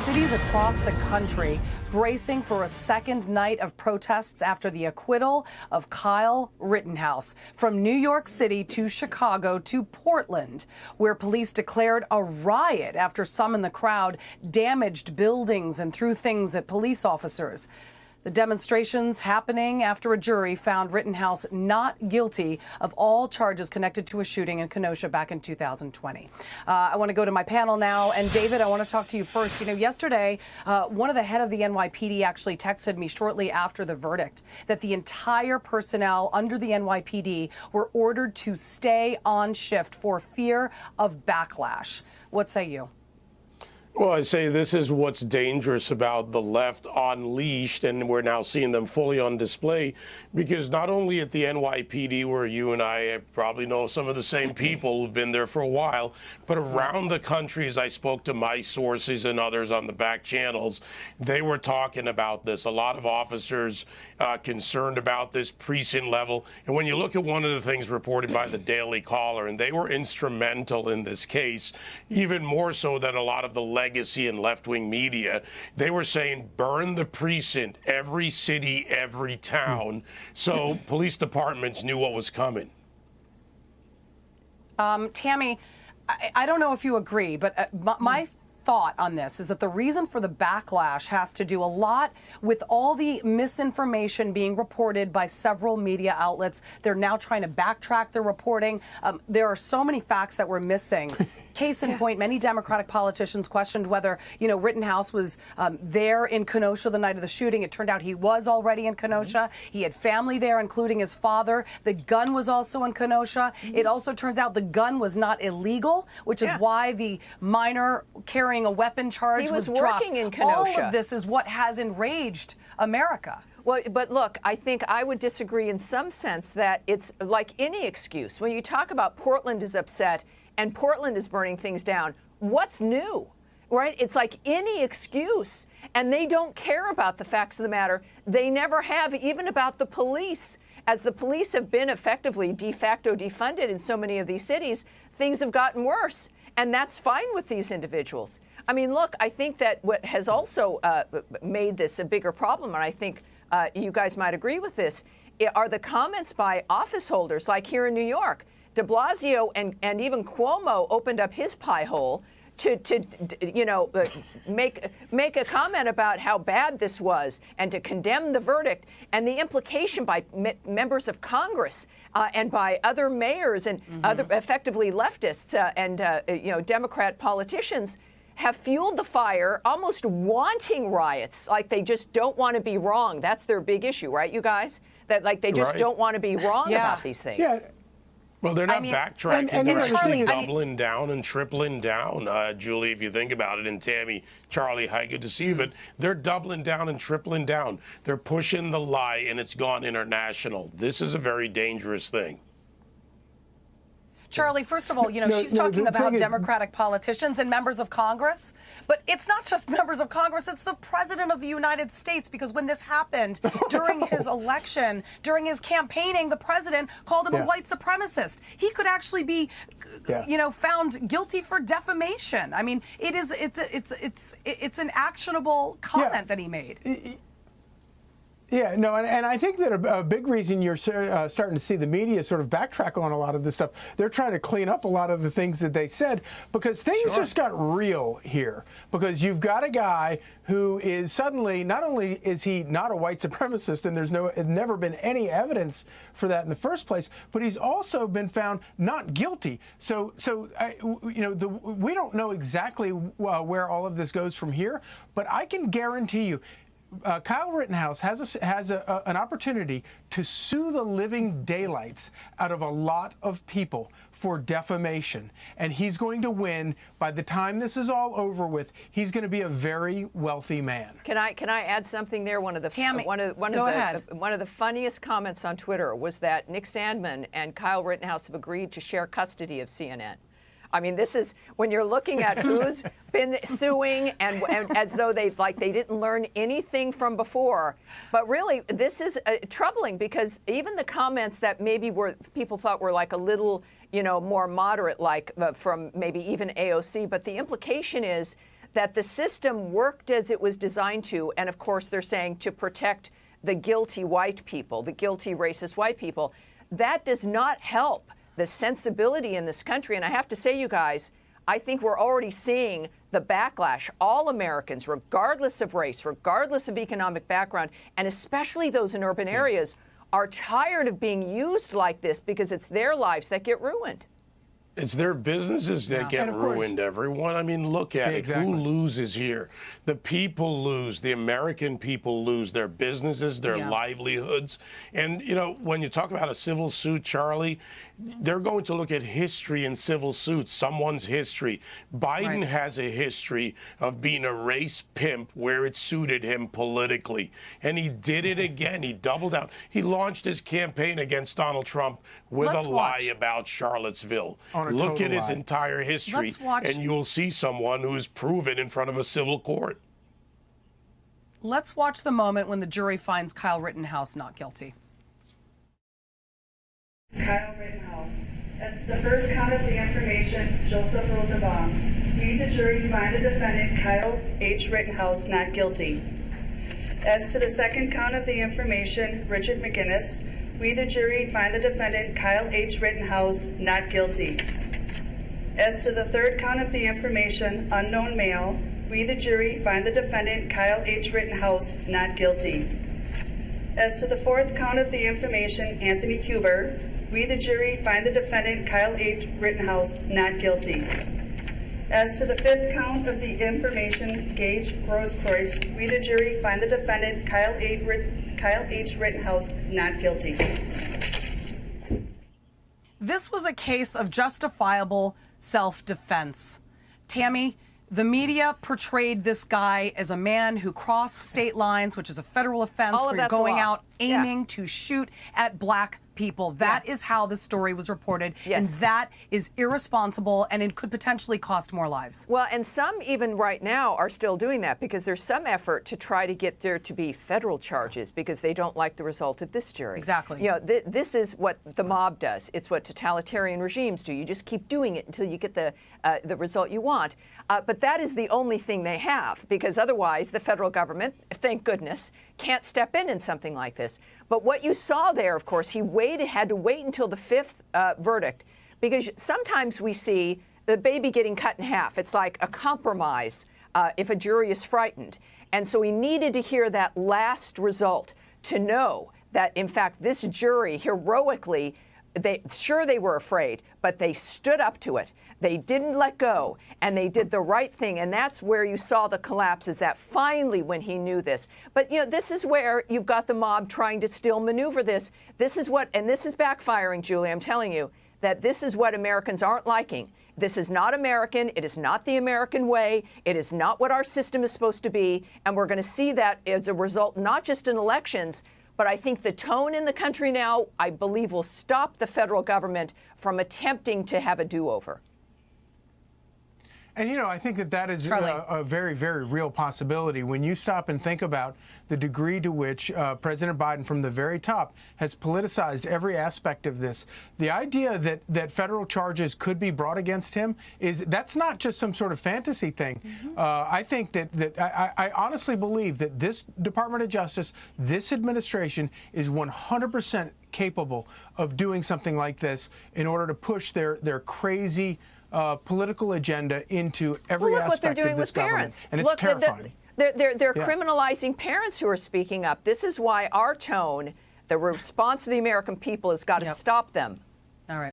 cities across the country bracing for a second night of protests after the acquittal of Kyle Rittenhouse. From New York City to Chicago to Portland, where police declared a riot after some in the crowd damaged buildings and threw things at police officers. The demonstrations happening after a jury found Rittenhouse not guilty of all charges connected to a shooting in Kenosha back in 2020. I want to go to my panel now. And David, I want to talk to you first. You know, yesterday, one of the head of the NYPD actually texted me shortly after the verdict that the entire personnel under the NYPD were ordered to stay on shift for fear of backlash. What say you? Well, I say this is what's dangerous about the left unleashed, and we're now seeing them fully on display, because not only at the NYPD, where you and I probably know some of the same people who've been there for a while, but around the country, as I spoke to my sources and others on the back channels, they were talking about this. A lot of officers concerned about this precinct level. And when you look at one of the things reported by the Daily Caller, and they were instrumental in this case, even more so than a lot of the legacy and left-wing media, they were saying burn the precinct, every city, every town. So police departments knew what was coming. Tammy, I don't know if you agree, but my thought on this is that the reason for the backlash has to do a lot with all the misinformation being reported by several media outlets. They're now trying to backtrack their reporting. There are so many facts that we're missing. Case in point, many Democratic politicians questioned whether, Rittenhouse was there in Kenosha the night of the shooting. It turned out he was already in Kenosha. He had family there, including his father. The gun was also in Kenosha. It also turns out the gun was not illegal, which is why the minor carrying a weapon charge was dropped. He was working in Kenosha. All of this is what has enraged America. Well, but look, I think I would disagree in some sense that it's like any excuse. When you talk about Portland is upset and Portland is burning things down, what's new, right? It's like any excuse. And they don't care about the facts of the matter. They never have, even about the police. As the police have been effectively de facto defunded in so many of these cities, things have gotten worse. And that's fine with these individuals. I mean, look, I think that what has also made this a bigger problem, and I think you guys might agree with this, are the comments by office holders, like here in New York. De Blasio and even Cuomo opened up his pie hole to make a comment about how bad this was and to condemn the verdict, and the implication by members of Congress and by other mayors and other effectively leftists and Democrat politicians have fueled the fire, almost wanting riots, like they just don't want to be wrong. That's their big issue, right, you guys? That like they just don't want to be wrong about these things. Yeah. Well, they're not backtracking. and they're Charlie, actually doubling down and tripling down, Julie, if you think about it. And Tammy, Charlie, hi, good to see you. But they're doubling down and tripling down. They're pushing the lie, and it's gone international. This is a very dangerous thing. Charlie, first of all, she's talking about Democratic politicians and members of Congress, but it's not just members of Congress, it's the President of the United States, because when this happened during his election, during his campaigning, the President called him a white supremacist. He could actually be, found guilty for defamation. I mean, it's an actionable comment that he made. Yeah, no, and I think that a big reason you're starting to see the media sort of backtrack on a lot of this stuff, they're trying to clean up a lot of the things that they said, because things just got real here. Because you've got a guy who is suddenly, not only is he not a white supremacist, and there's never been any evidence for that in the first place, but he's also been found not guilty. So we don't know exactly where all of this goes from here, but I can guarantee you, Kyle Rittenhouse has an opportunity to sue the living daylights out of a lot of people for defamation, and he's going to win. By the time this is all over with, he's going to be a very wealthy man. Can I add something there? One of the funniest comments on Twitter was that Nick Sandmann and Kyle Rittenhouse have agreed to share custody of CNN. I mean, this is when you're looking at who's been suing and as though they didn't learn anything from before. But really, this is troubling, because even the comments that maybe people thought were like a little, more moderate, like from maybe even AOC. But the implication is that the system worked as it was designed to, and of course they're saying to protect the guilty white people, the guilty racist white people. That does not help the sensibility in this country. And I have to say, you guys, I think we're already seeing the backlash. All Americans, regardless of race, regardless of economic background, and especially those in urban areas, are tired of being used like this because it's their lives that get ruined. It's their businesses that get ruined, everyone. I mean, look at it. Who loses here? The people lose. The American people lose their businesses, their livelihoods. And, you know, when you talk about a civil suit, Charlie, they're going to look at history in civil suits, someone's history. Biden has a history of being a race pimp where it suited him politically. And he did it again. He doubled down. He launched his campaign against Donald Trump with a lie about Charlottesville. Look at his entire history, and you'll see someone who's proven in front of a civil court. Let's watch the moment when the jury finds Kyle Rittenhouse not guilty. Kyle Rittenhouse. As to the first count of the information, Joseph Rosenbaum. We, the jury, find the defendant, Kyle H. Rittenhouse, not guilty. As to the second count of the information, Richard McGinnis. We, the jury, find the defendant, Kyle H. Rittenhouse, not guilty. As to the third count of the information, unknown male. We, the jury, find the defendant, Kyle H. Rittenhouse, not guilty. As to the fourth count of the information, Anthony Huber. We, the jury, find the defendant, Kyle H. Rittenhouse, not guilty. As to the fifth count of the information, Gage Grosskreutz, we, the jury, find the defendant, Kyle H. Rittenhouse, not guilty. This was a case of justifiable self-defense. Tammy, the media portrayed this guy as a man who crossed state lines, which is a federal offense, where you're going out aiming to shoot at black people. That is how the story was reported. And that is irresponsible, and it could potentially cost more lives. Well, and some even right now are still doing that because there's some effort to try to get there to be federal charges because they don't like the result of this jury. Exactly. You know, this is what the mob does. It's what totalitarian regimes do. You just keep doing it until you get the result you want. But that is the only thing they have, because otherwise the federal government, thank goodness, can't step in something like this. But what you saw there, of course, he had to wait until the fifth verdict, because sometimes we see the baby getting cut in half. It's like a compromise if a jury is frightened. And so he needed to hear that last result to know that, in fact, this jury heroically, they were afraid, but they stood up to it. They didn't let go, and they did the right thing. And that's where you saw the collapse, is that finally when he knew this. But, you know, this is where you've got the mob trying to still maneuver this. This is what, and this is backfiring, Julie, I'm telling you, that this is what Americans aren't liking. This is not American. It is not the American way. It is not what our system is supposed to be. And we're going to see that as a result, not just in elections, but I think the tone in the country now, I believe, will stop the federal government from attempting to have a do-over. And, you know, I think that is a very, very real possibility when you stop and think about the degree to which President Biden, from the very top, has politicized every aspect of this. The idea that federal charges could be brought against him that's not just some sort of fantasy thing. I think I honestly believe that this Department of Justice, this administration, is 100% capable of doing something like this in order to push their crazy political agenda into every aspect of this government. And it's terrifying. They're criminalizing parents who are speaking up. This is why our tone, the response of the American people, has got to stop them